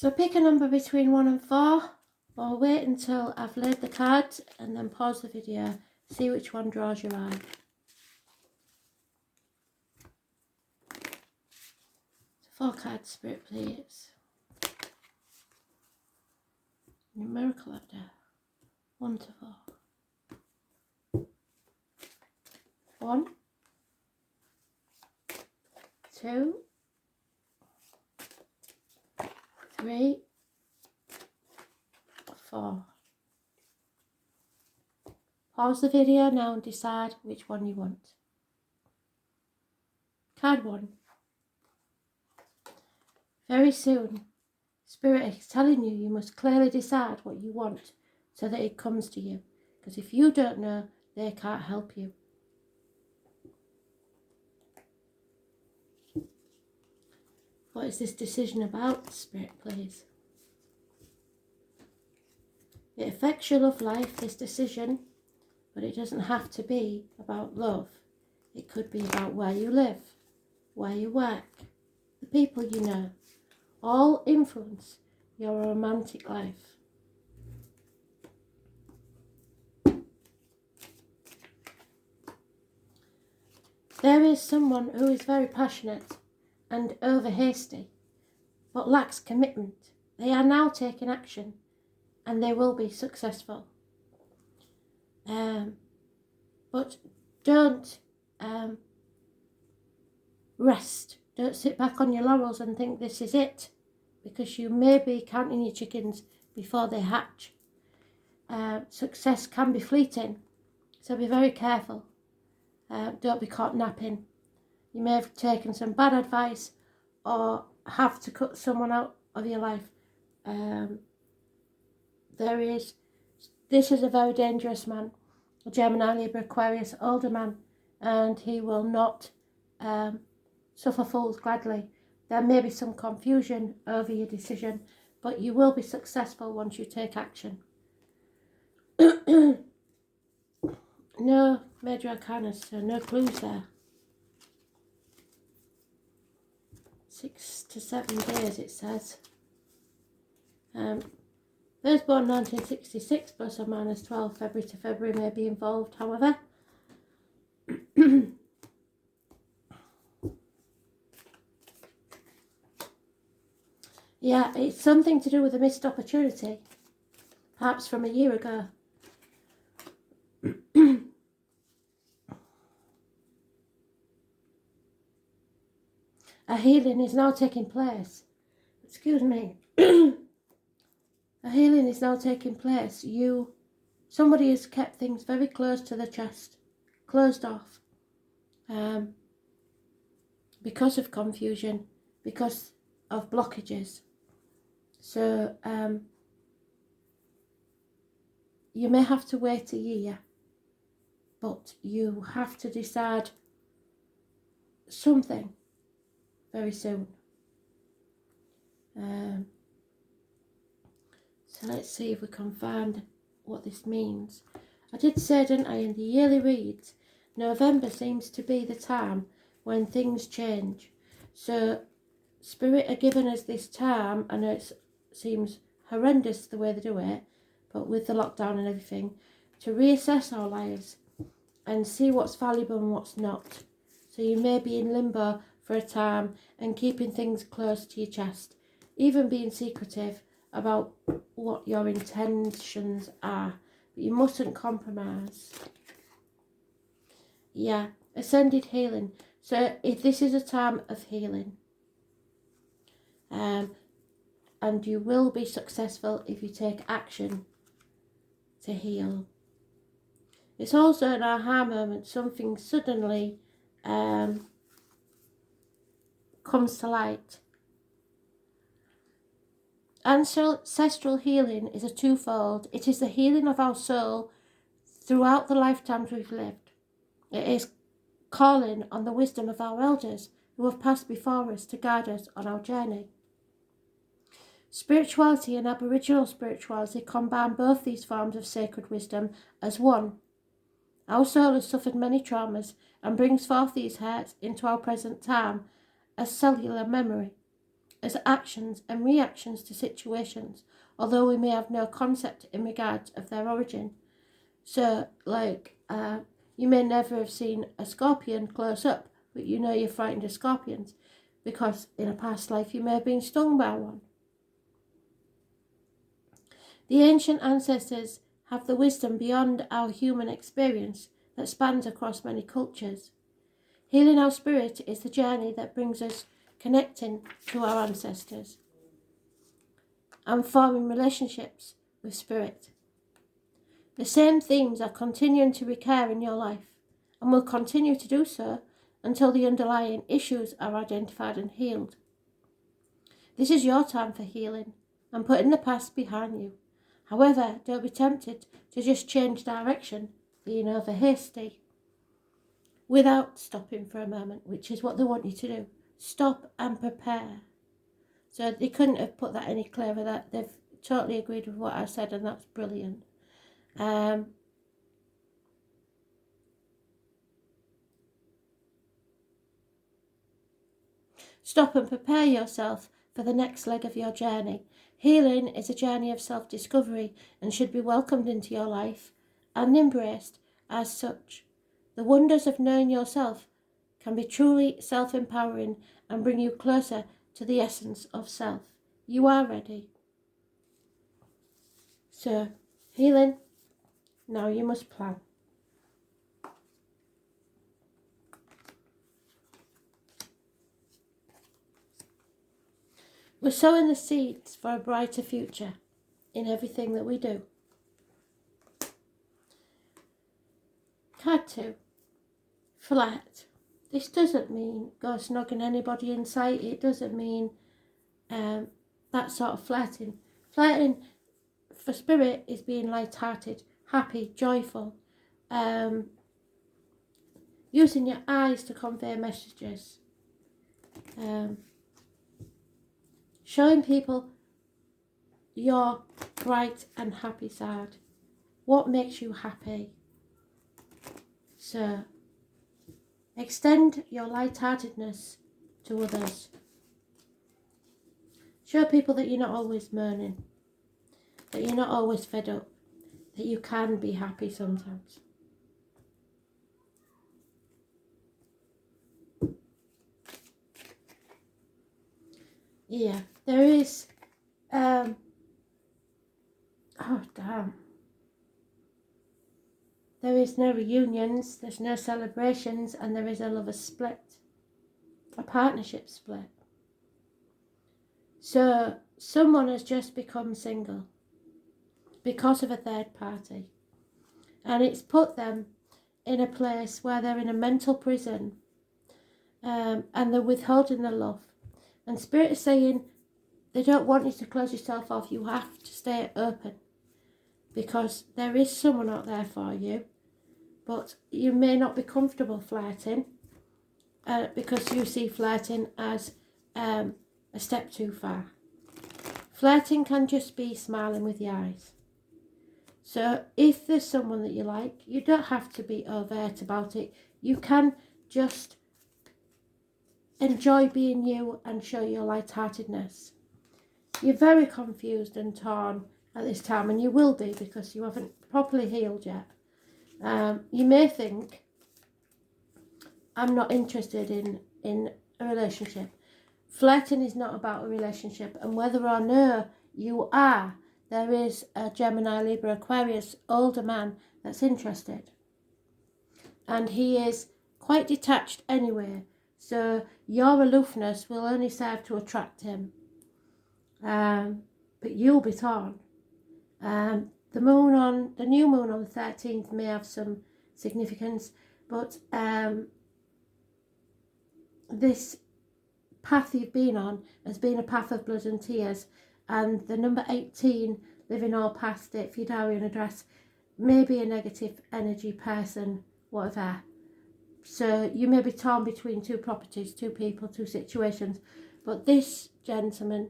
So pick a number between 1 and 4, or wait until I've laid the cards and then pause the video, see which one draws your eye. So 4 cards, Spirit, please. Numerical order, 1 to 4. 1, 2, 3, 4. Pause the video now and decide which one you want. Card 1. Very soon, Spirit is telling you must clearly decide what you want so that it comes to you. Because if you don't know, they can't help you. What is this decision about, Spirit, please? It affects your love life, this decision, but it doesn't have to be about love. It could be about where you live, where you work, the people you know. All influence your romantic life. There is someone who is very passionate and over hasty, but lacks commitment. They are now taking action and they will be successful. But don't rest. Don't sit back on your laurels and think this is it, because you may be counting your chickens before they hatch. Success can be fleeting, so be very careful. Don't be caught napping. You may have taken some bad advice or have to cut someone out of your life. This is a very dangerous man, a Gemini, Libra, Aquarius, older man, and he will not suffer fools gladly. There may be some confusion over your decision, but you will be successful once you take action. No major arcana, so no clues there. 6 to 7 days, it says. Those born 1966 plus or minus 12 February to February may be involved, however. Yeah, it's something to do with a missed opportunity, perhaps from a year ago. A healing is now taking place. Excuse me. A healing is now taking place. Somebody has kept things very close to the chest, closed off, because of confusion, because of blockages. So you may have to wait a year, but you have to decide something very soon. So let's see if we can find what this means. I did say, didn't I, in the yearly reads, November seems to be the time when things change. So Spirit are giving us this time, and it seems horrendous the way they do it, but with the lockdown and everything, to reassess our lives and see what's valuable and what's not. So you may be in limbo for a time and keeping things close to your chest, even being secretive about what your intentions are, but you mustn't compromise. Yeah, ascended healing. So if this is a time of healing, and you will be successful if you take action to heal. It's also an aha moment. Something suddenly comes to light. Ancestral healing is a twofold. It is the healing of our soul throughout the lifetimes we've lived. It is calling on the wisdom of our elders who have passed before us to guide us on our journey. Spirituality and Aboriginal spirituality combine both these forms of sacred wisdom as one. Our soul has suffered many traumas and brings forth these hurts into our present time as cellular memory. as actions and reactions to situations, although we may have no concept in regards of their origin. So, like, you may never have seen a scorpion close up, but you know you're frightened of scorpions because in a past life you may have been stung by one. The ancient ancestors have the wisdom beyond our human experience that spans across many cultures. Healing our spirit is the journey that brings us connecting to our ancestors and forming relationships with spirit. The same themes are continuing to recur in your life and will continue to do so until the underlying issues are identified and healed. This is your time for healing and putting the past behind you. However, don't be tempted to just change direction, being over hasty, without stopping for a moment, which is what they want you to do. Stop and prepare. So they couldn't have put that any clearer. That they've totally agreed with what I said, and that's brilliant. Stop and prepare yourself for the next leg of your journey. Healing is a journey of self-discovery and should be welcomed into your life and embraced as such. The wonders of knowing yourself can be truly self-empowering and bring you closer to the essence of self. You are ready. So, healing, now you must plan. We're sowing the seeds for a brighter future in everything that we do. Card 2. Flirt. This doesn't mean go snogging anybody in sight. It doesn't mean that sort of flirting. Flirting for spirit is being light-hearted, happy, joyful, using your eyes to convey messages, showing people your bright and happy side. What makes you happy? So, extend your light-heartedness to others. Show people that you're not always moaning, that you're not always fed up, that you can be happy sometimes. Yeah, there is, oh damn. There is no reunions, there's no celebrations, and there is a lover split, a partnership split. So someone has just become single because of a third party, and it's put them in a place where they're in a mental prison, and they're withholding their love. And Spirit is saying they don't want you to close yourself off. You have to stay open because there is someone out there for you, but you may not be comfortable flirting because you see flirting as a step too far. Flirting can just be smiling with your eyes. So if there's someone that you like, you don't have to be overt about it. You can just enjoy being you and show your lightheartedness. You're very confused and torn at this time, and you will be because you haven't properly healed yet. You may think, I'm not interested in a relationship. Flirting is not about a relationship, and whether or no you are, there is a Gemini, Libra, Aquarius older man that's interested. And he is quite detached anyway, so your aloofness will only serve to attract him. But you'll be torn. The new moon on the 13th may have some significance, but this path you've been on has been a path of blood and tears, and the number 18, living all past it, for your diary and address, may be a negative energy person, whatever. So you may be torn between two properties, two people, two situations, but this gentleman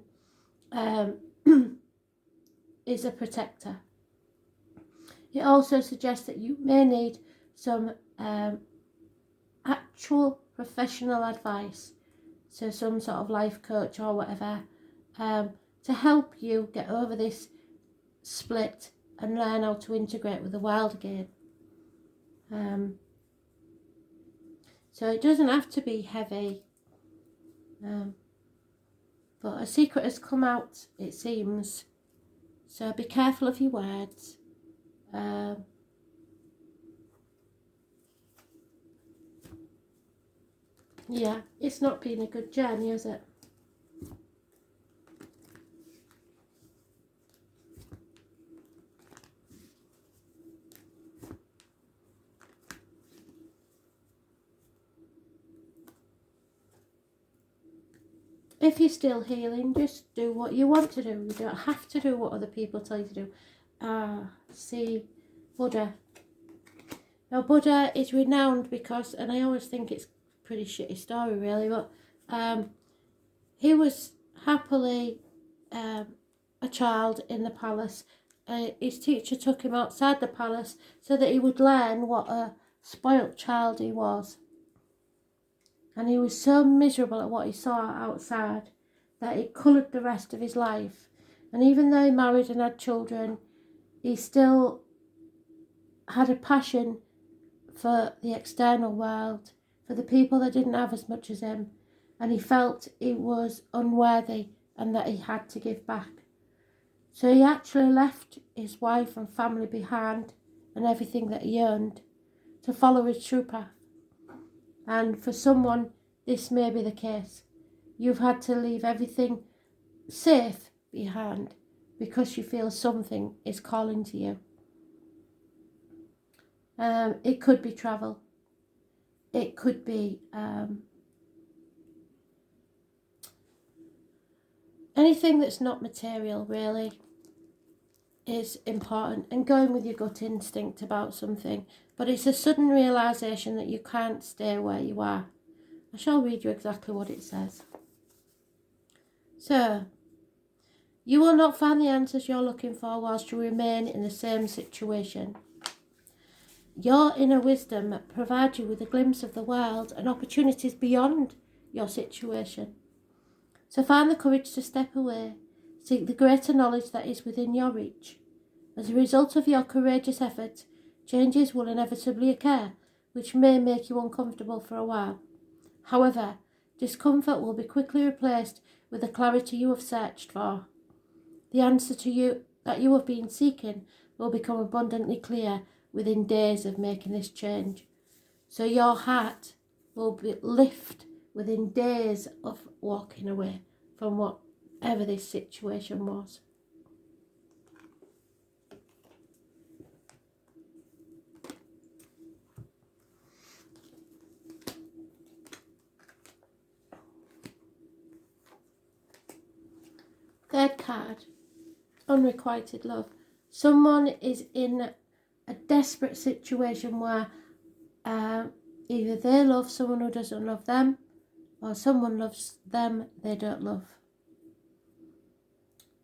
is a protector. It also suggests that you may need some actual professional advice. so some sort of life coach or whatever, to help you get over this split and learn how to integrate with the world again. So it doesn't have to be heavy, but a secret has come out, it seems, so be careful of your words. Yeah, it's not been a good journey, has it? If you're still healing, just do what you want to do. You don't have to do what other people tell you to do. See, Buddha. Now, Buddha is renowned because, and I always think it's a pretty shitty story really, but he was happily a child in the palace. His teacher took him outside the palace so that he would learn what a spoilt child he was. And he was so miserable at what he saw outside that it coloured the rest of his life. And even though he married and had children, he still had a passion for the external world, for the people that didn't have as much as him. And he felt he was unworthy and that he had to give back. So he actually left his wife and family behind and everything that he earned to follow his true path. And for someone, this may be the case. You've had to leave everything safe behind because you feel something is calling to you. It could be travel. It could be anything that's not material, really, is important, and going with your gut instinct about something. But it's a sudden realisation that you can't stay where you are. I shall read you exactly what it says. So, you will not find the answers you're looking for whilst you remain in the same situation. Your inner wisdom provides you with a glimpse of the world and opportunities beyond your situation. So find the courage to step away, seek the greater knowledge that is within your reach. As a result of your courageous effort, changes will inevitably occur, which may make you uncomfortable for a while. However, discomfort will be quickly replaced with the clarity you have searched for. The answer to you that you have been seeking will become abundantly clear within days of making this change. So your heart will lift within days of walking away from whatever this situation was. Third card, unrequited love. Someone is in a desperate situation where either they love someone who doesn't love them, or someone loves them they don't love.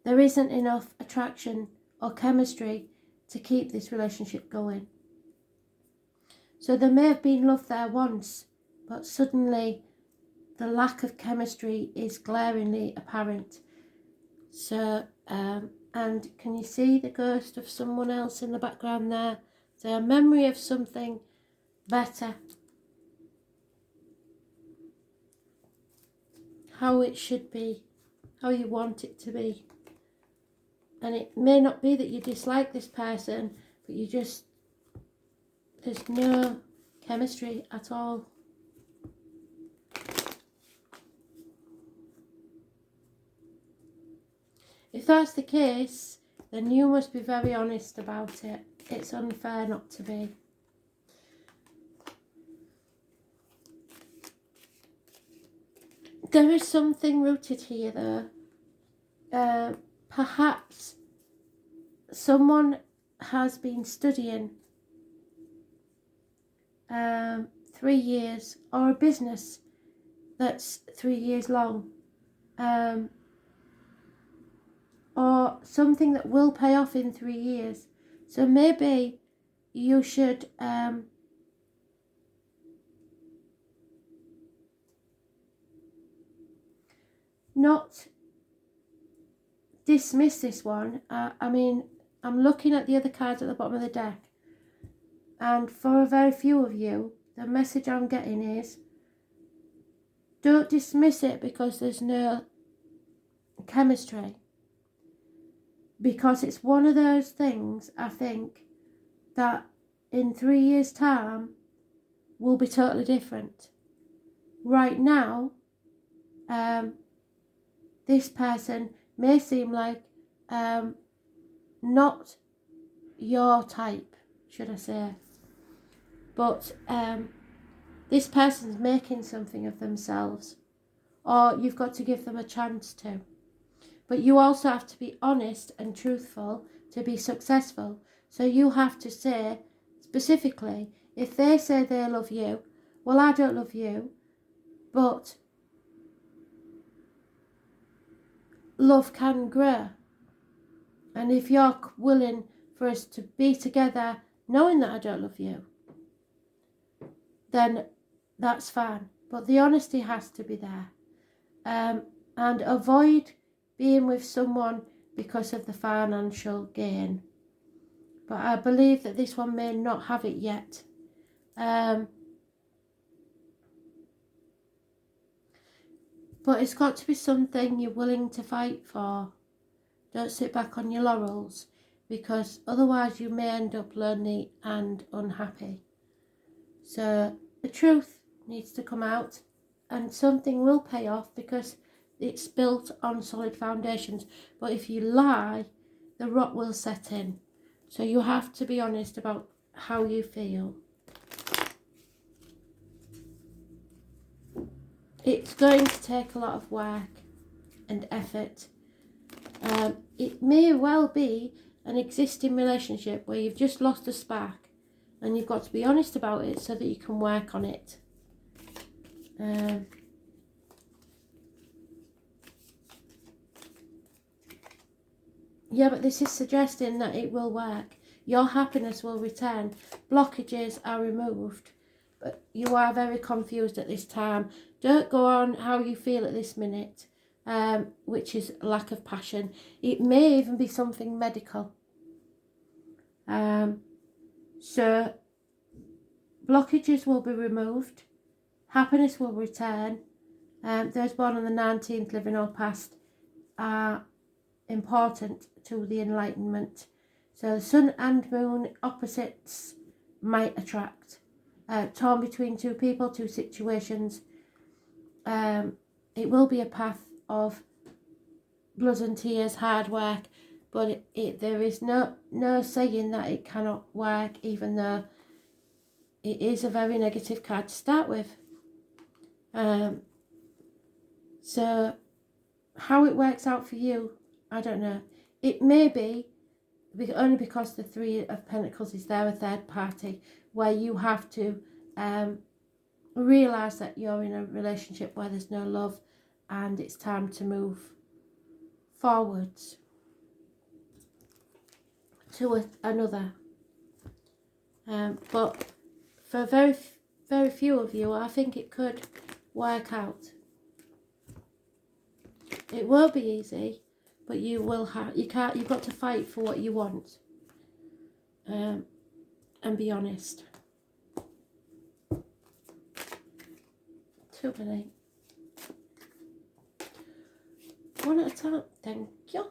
There isn't enough attraction or chemistry to keep this relationship going. So there may have been love there once, but suddenly the lack of chemistry is glaringly apparent. So, and can you see the ghost of someone else in the background there? So a memory of something better. How it should be, how you want it to be. And it may not be that you dislike this person, but you just, there's no chemistry at all. If that's the case, then you must be very honest about it. It's unfair not to be. There is something rooted here though. Perhaps someone has been studying 3 years, or a business that's 3 years long, or something that will pay off in 3 years. So maybe you should it not dismiss this one. I mean, I'm looking at the other cards at the bottom of the deck, and for a very few of you, the message I'm getting is, don't dismiss it because there's no chemistry. Because it's one of those things, I think, that in 3 years' time will be totally different. Right now, this person may seem like not your type, should I say. But this person's making something of themselves, or you've got to give them a chance to. But you also have to be honest and truthful to be successful. So you have to say specifically, if they say they love you, well, I don't love you, but love can grow. And if you're willing for us to be together knowing that I don't love you, then that's fine. But the honesty has to be there. And avoid being with someone because of the financial gain. But I believe that this one may not have it yet. But it's got to be something you're willing to fight for. Don't sit back on your laurels, because otherwise you may end up lonely and unhappy. So the truth needs to come out, and something will pay off because it's built on solid foundations. But if you lie, the rot will set in. So you have to be honest about how you feel. It's going to take a lot of work and effort. It may well be an existing relationship where you've just lost a spark, and you've got to be honest about it so that you can work on it. Yeah, but this is suggesting that it will work. Your happiness will return. Blockages are removed. But you are very confused at this time. Don't go on how you feel at this minute, which is lack of passion. It may even be something medical. So blockages will be removed. Happiness will return. Those born on the 19th, living or past, are important to the enlightenment. So sun and moon opposites might attract. Torn between two people, two situations. It will be a path of blood and tears, hard work, but there is no saying that it cannot work, even though it is a very negative card to start with. So how it works out for you, I don't know. It may be only because the Three of Pentacles is there, a third party, where you have to realise that you're in a relationship where there's no love and it's time to move forwards to another. But for very, very few of you, I think it could work out. It won't be easy, but you will have. You've got to fight for what you want, and be honest. Too many. One at a time. Thank you.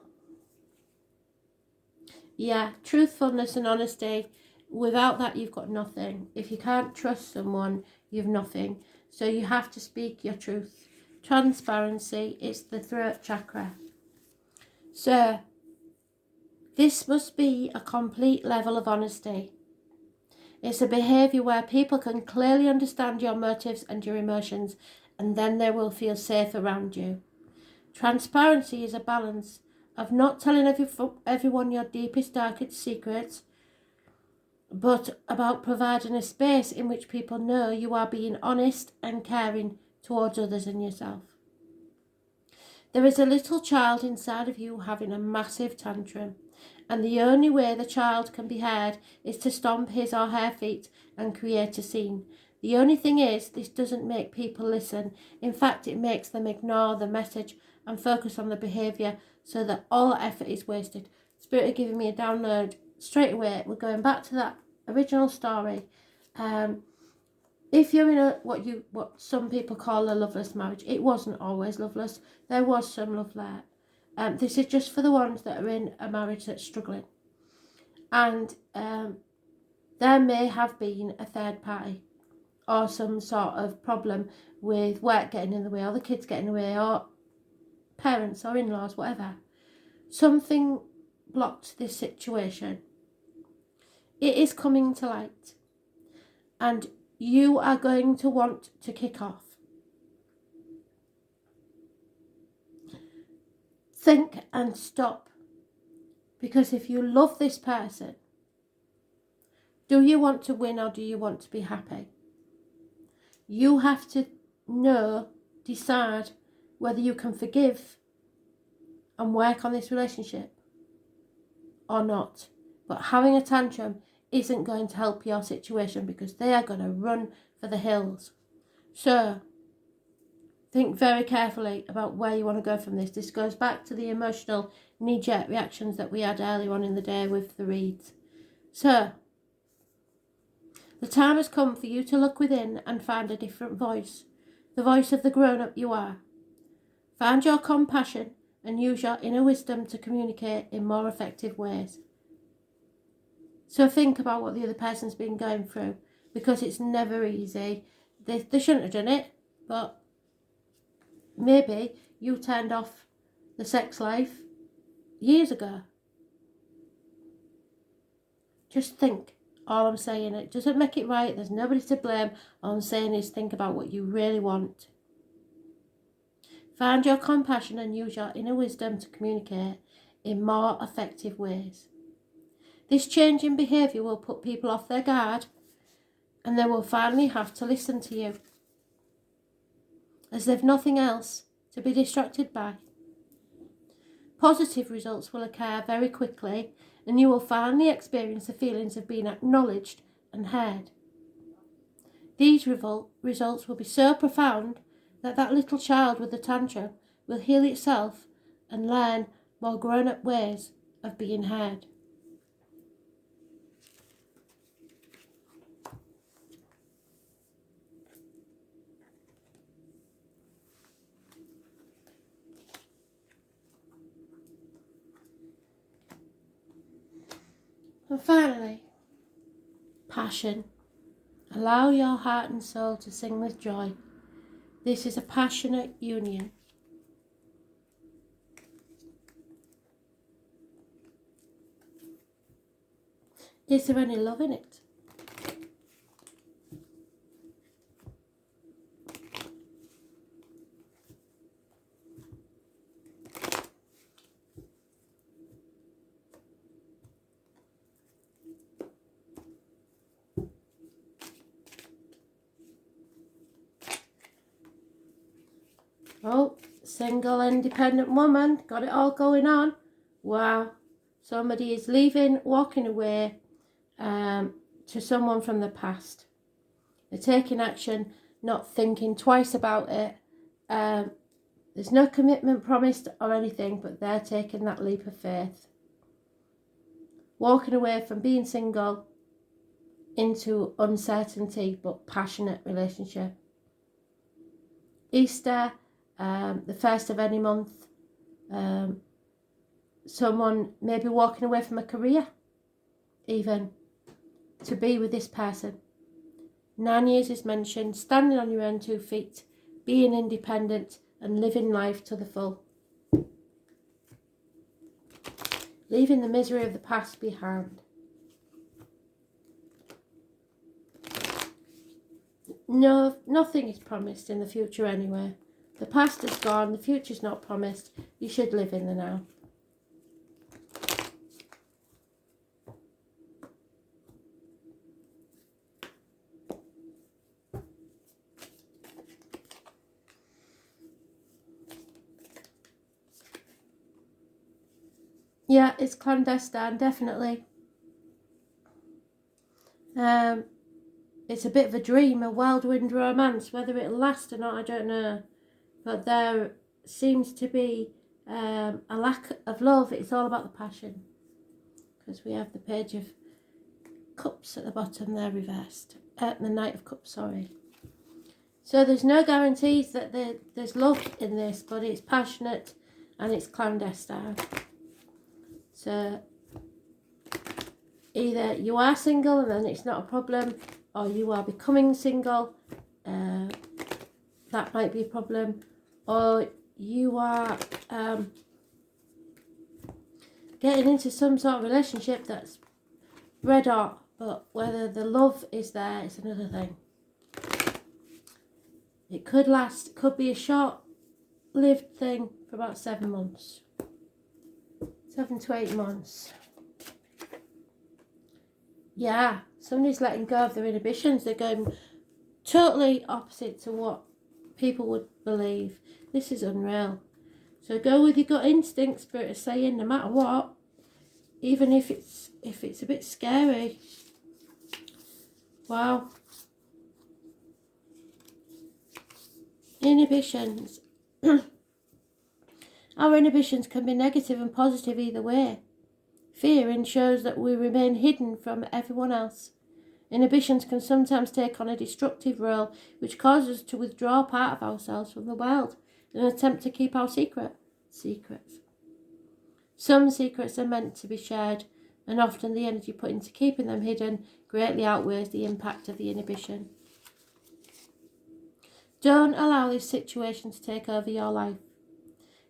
Yeah, truthfulness and honesty. Without that, you've got nothing. If you can't trust someone, you've nothing. So you have to speak your truth. Transparency is the throat chakra. So this must be a complete level of honesty. It's a behaviour where people can clearly understand your motives and your emotions, and then they will feel safe around you. Transparency is a balance of not telling everyone your deepest, darkest secrets, but about providing a space in which people know you are being honest and caring towards others and yourself. There is a little child inside of you having a massive tantrum, and the only way the child can be heard is to stomp his or her feet and create a scene. The only thing is, this doesn't make people listen. In fact, it makes them ignore the message and focus on the behaviour so that all that effort is wasted. Spirit are giving me a download straight away. We're going back to that original story. If you're in what some people call a loveless marriage, it wasn't always loveless. There was some love there. This is just for the ones that are in a marriage that's struggling. And there may have been a third party or some sort of problem with work getting in the way, or the kids getting in the way, or parents or in-laws, whatever. Something blocked this situation. It is coming to light. And you are going to want to kick off. Think and stop. Because if you love this person, do you want to win or do you want to be happy? You have to decide whether you can forgive and work on this relationship or not. But having a tantrum isn't going to help your situation, because they are going to run for the hills. So think very carefully about where you want to go from this. This goes back to the emotional knee-jerk reactions that we had earlier on in the day with the reads. So the time has come for you to look within and find a different voice, the voice of the grown-up you are. Find your compassion and use your inner wisdom to communicate in more effective ways. So think about what the other person's been going through, because it's never easy. They shouldn't have done it, but maybe you turned off the sex life years ago. Just think. All I'm saying, it doesn't make it right. There's nobody to blame. All I'm saying is think about what you really want. Find your compassion and use your inner wisdom to communicate in more effective ways. This change in behaviour will put people off their guard, and they will finally have to listen to you, as they've nothing else to be distracted by. Positive results will occur very quickly, and you will finally experience the feelings of being acknowledged and heard. These results will be so profound that little child with the tantrum will heal itself and learn more grown-up ways of being heard. And finally, passion. Allow your heart and soul to sing with joy. This is a passionate union. Is there any love in it? Oh, single independent woman, got it all going on. Wow, somebody is leaving, walking away to someone from the past. They're taking action, not thinking twice about it. There's no commitment promised or anything, but they're taking that leap of faith. Walking away from being single into uncertainty but passionate relationship. Easter, the first of any month, someone may be walking away from a career, even, to be with this person. 9 years is mentioned, standing on your own 2 feet, being independent and living life to the full. Leaving the misery of the past behind. No, nothing is promised in the future anyway. The past is gone, the future's not promised. You should live in the now. Yeah, it's clandestine, definitely. It's a bit of a dream, a whirlwind romance. Whether it'll last or not, I don't know. But they're seems to be a lack of love, it's all about the passion. Because we have the Page of Cups at the bottom there reversed. The Knight of Cups, sorry. So there's no guarantees that there's love in this, but it's passionate and it's clandestine. So either you are single and then it's not a problem, or you are becoming single, that might be a problem, or you are getting into some sort of relationship that's red hot, but whether the love is there is another thing. It could last, could be a short-lived thing for about 7 months. 7 to 8 months. Yeah, somebody's letting go of their inhibitions. They're going totally opposite to what people would believe. This is unreal. So go with your gut instinct. Spirit is saying, no matter what, even if it's a bit scary. Wow. Inhibitions. Our inhibitions can be negative and positive either way. Fear ensures that we remain hidden from everyone else. Inhibitions can sometimes take on a destructive role, which causes us to withdraw part of ourselves from the world in an attempt to keep our secrets. Some secrets are meant to be shared, and often the energy put into keeping them hidden greatly outweighs the impact of the inhibition. Don't allow this situation to take over your life.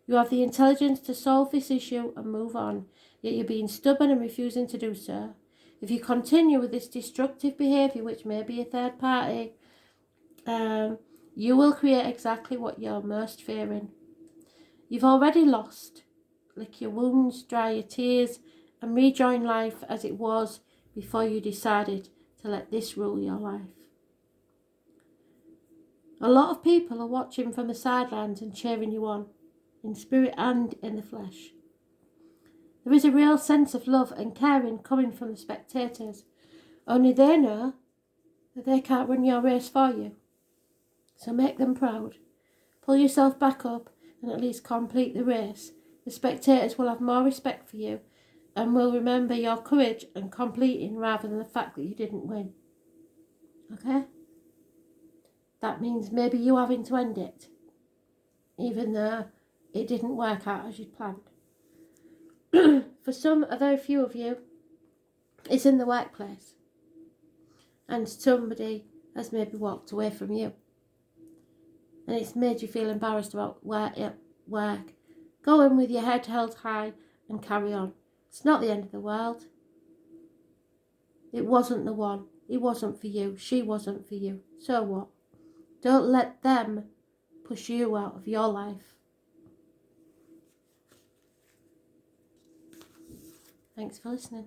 You have the intelligence to solve this issue and move on, yet you're being stubborn and refusing to do so. If you continue with this destructive behaviour, which may be a third party, you will create exactly what you're most fearing. You've already lost. Lick your wounds, dry your tears, and rejoin life as it was before you decided to let this rule your life. A lot of people are watching from the sidelines and cheering you on, in spirit and in the flesh. There is a real sense of love and caring coming from the spectators. Only they know that they can't run your race for you. So make them proud. Pull yourself back up and at least complete the race. The spectators will have more respect for you and will remember your courage and completing rather than the fact that you didn't win. Okay? That means maybe you having to end it, even though it didn't work out as you'd planned. For some, a very few of you, it's in the workplace. And somebody has maybe walked away from you. And it's made you feel embarrassed about work. Go in with your head held high and carry on. It's not the end of the world. It wasn't the one. It wasn't for you. She wasn't for you. So what? Don't let them push you out of your life. Thanks for listening.